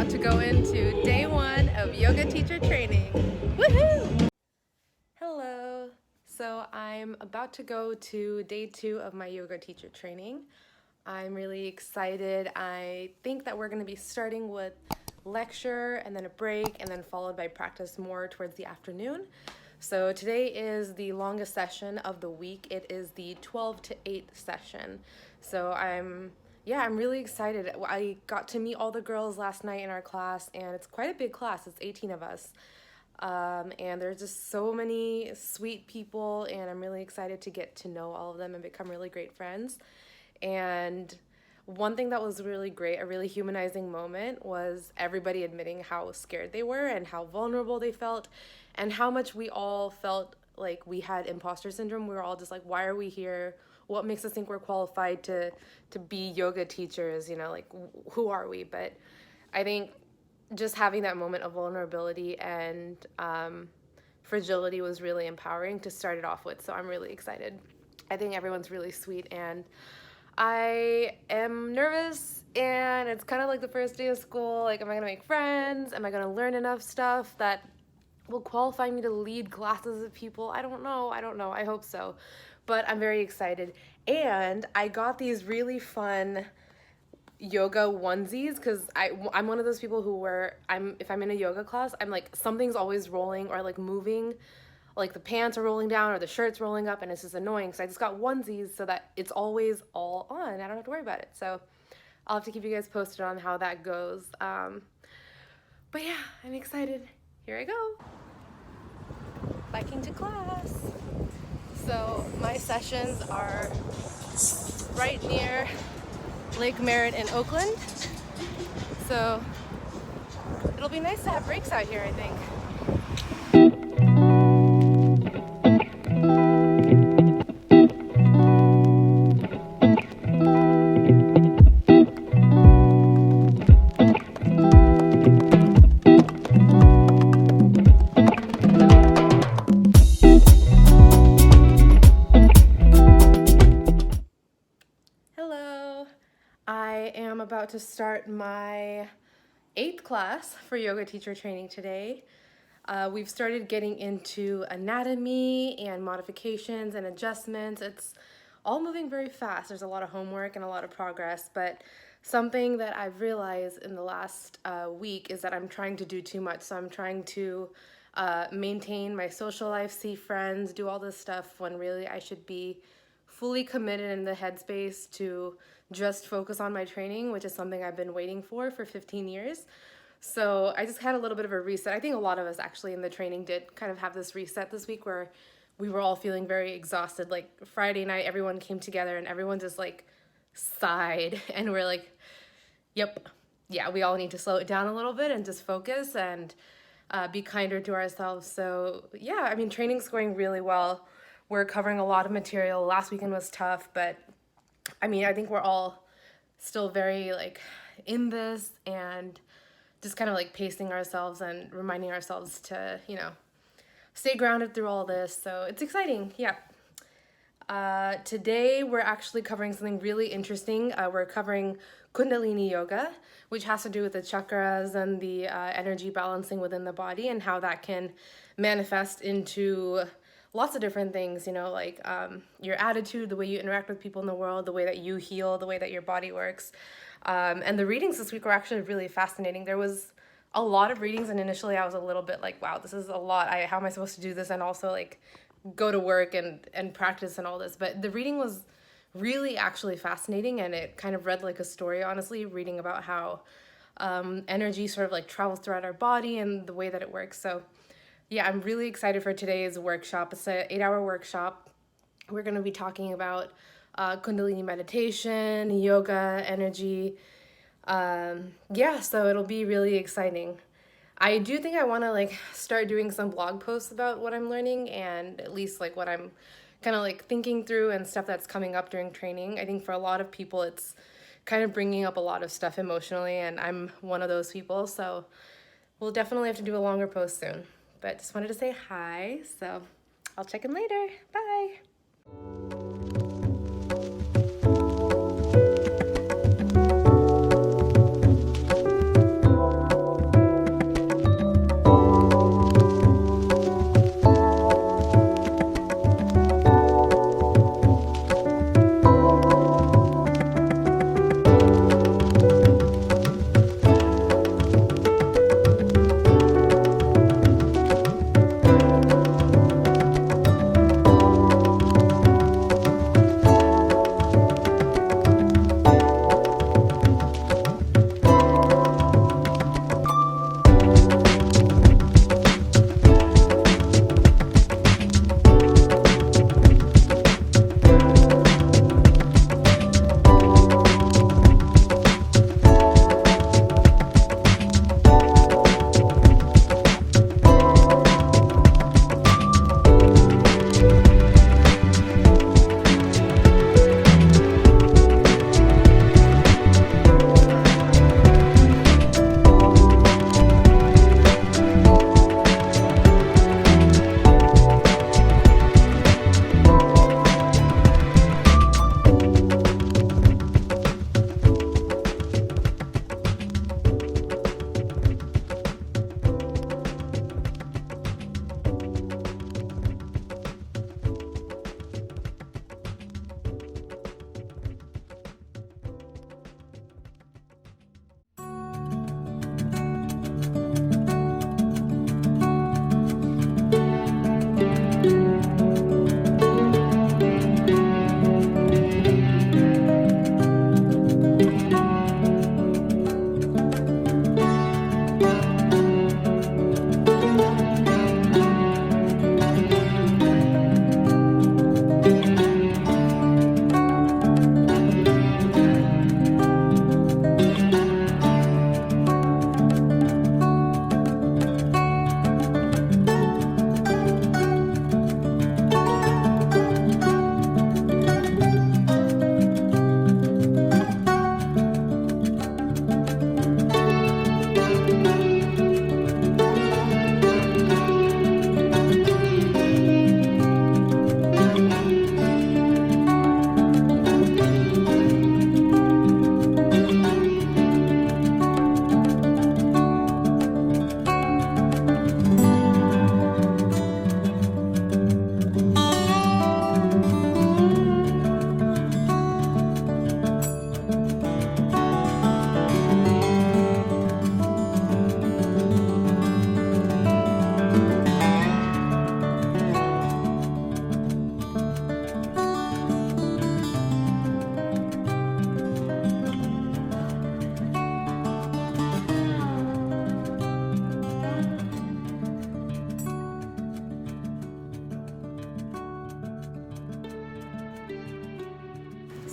about to go into day 1 of yoga teacher training. Woohoo! Hello. So I'm about to go to day 2 of my yoga teacher training. I'm really excited. I think that we're going to be starting with lecture and then a break and then followed by practice more towards the afternoon. So today is the longest session of the week. It is the 12 to 8 session. So I'm really excited. I got to meet all the girls last night in our class, and it's quite a big class. It's 18 of us. And there's just so many sweet people, and I'm really excited to get to know all of them and become really great friends. And one thing that was really great, a really humanizing moment, was everybody admitting how scared they were and how vulnerable they felt and how much we all felt like we had imposter syndrome. We were all just like, why are we here? What makes us think we're qualified to be yoga teachers? You know, like, who are we? But I think just having that moment of vulnerability and fragility was really empowering to start it off with. So I'm really excited. I think everyone's really sweet, and I am nervous, and it's kind of like the first day of school. Like, am I going to make friends? Am I going to learn enough stuff that will qualify me to lead classes of people? I don't know. I hope so. But I'm very excited. And I got these really fun yoga onesies because I'm one of those people who if I'm in a yoga class, I'm like, something's always rolling or like moving. Like the pants are rolling down or the shirt's rolling up, and it's just annoying. So I just got onesies so that it's always all on. I don't have to worry about it. So I'll have to keep you guys posted on how that goes. But yeah, I'm excited. Here I go. Biking to class. So my sessions are right near Lake Merritt in Oakland. So it'll be nice to have breaks out here, I think. I am about to start my 8th class for yoga teacher training today. We've started getting into anatomy and modifications and adjustments. It's all moving very fast. There's a lot of homework and a lot of progress, but something that I've realized in the last week is that I'm trying to do too much. So I'm trying to maintain my social life, see friends, do all this stuff when really I should be fully committed in the headspace to just focus on my training, which is something I've been waiting for 15 years. So I just had a little bit of a reset. I think a lot of us actually in the training did kind of have this reset this week where we were all feeling very exhausted. Like Friday night, everyone came together and everyone just like sighed, and we're like, yep, yeah, we all need to slow it down a little bit and just focus and be kinder to ourselves. So yeah, I mean, training's going really well. We're covering a lot of material. Last weekend was tough, but I mean, I think we're all still very like in this and just kind of like pacing ourselves and reminding ourselves to, you know, stay grounded through all this. So it's exciting. Yeah. Today we're actually covering something really interesting. We're covering Kundalini yoga, which has to do with the chakras and the energy balancing within the body and how that can manifest into lots of different things, you know, like your attitude, the way you interact with people in the world, the way that you heal, the way that your body works. And the readings this week were actually really fascinating. There was a lot of readings, and initially I was a little bit like, wow, this is a lot. How am I supposed to do this and also like go to work and practice and all this? But the reading was really actually fascinating, and it kind of read like a story, honestly, reading about how energy sort of like travels throughout our body and the way that it works. So yeah, I'm really excited for today's workshop. It's an 8-hour workshop. We're going to be talking about Kundalini meditation, yoga, energy. So it'll be really exciting. I do think I want to like start doing some blog posts about what I'm learning and at least like what I'm kind of like thinking through and stuff that's coming up during training. I think for a lot of people, it's kind of bringing up a lot of stuff emotionally, and I'm one of those people. So we'll definitely have to do a longer post soon. But just wanted to say hi, so I'll check in later. Bye.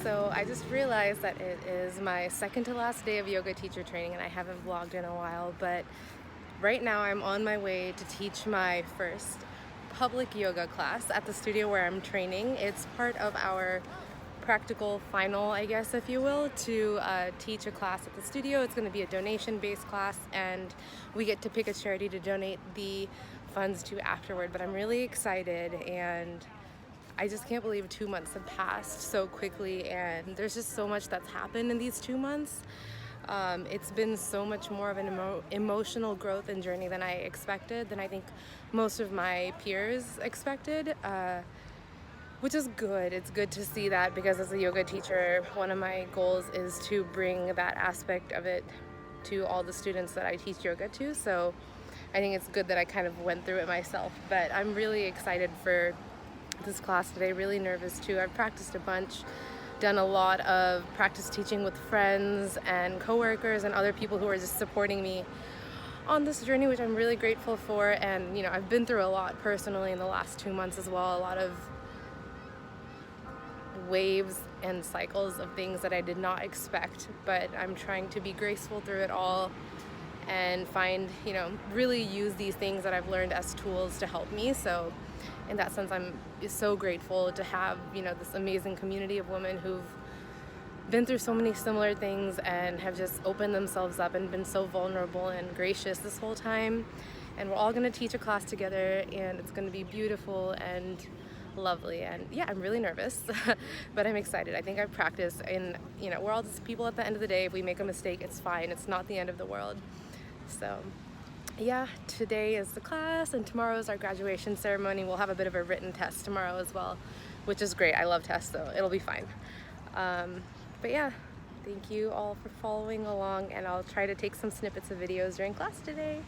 So I just realized that it is my second to last day of yoga teacher training and I haven't vlogged in a while, but right now I'm on my way to teach my first public yoga class at the studio where I'm training. It's part of our practical final, I guess, if you will, to teach a class at the studio. It's going to be a donation-based class, and we get to pick a charity to donate the funds to afterward. But I'm really excited, and I just can't believe 2 months have passed so quickly, and there's just so much that's happened in these 2 months. It's been so much more of an emotional growth and journey than I expected, than I think most of my peers expected, which is good. It's good to see that, because as a yoga teacher, one of my goals is to bring that aspect of it to all the students that I teach yoga to. So I think it's good that I kind of went through it myself, but I'm really excited for this class today, really nervous too. I've practiced a bunch, done a lot of practice teaching with friends and coworkers and other people who are just supporting me on this journey, which I'm really grateful for. And you know, I've been through a lot personally in the last 2 months as well, a lot of waves and cycles of things that I did not expect, but I'm trying to be graceful through it all and find, you know, really use these things that I've learned as tools to help me. So in that sense, I'm so grateful to have, you know, this amazing community of women who've been through so many similar things and have just opened themselves up and been so vulnerable and gracious this whole time. And we're all going to teach a class together, and it's going to be beautiful and lovely. And yeah, I'm really nervous, but I'm excited. I think I've practiced, and you know, we're all just people at the end of the day. If we make a mistake, it's fine. It's not the end of the world. So yeah, today is the class, and tomorrow is our graduation ceremony. We'll have a bit of a written test tomorrow as well, which is great. I love tests, so it'll be fine. But yeah, thank you all for following along, and I'll try to take some snippets of videos during class today.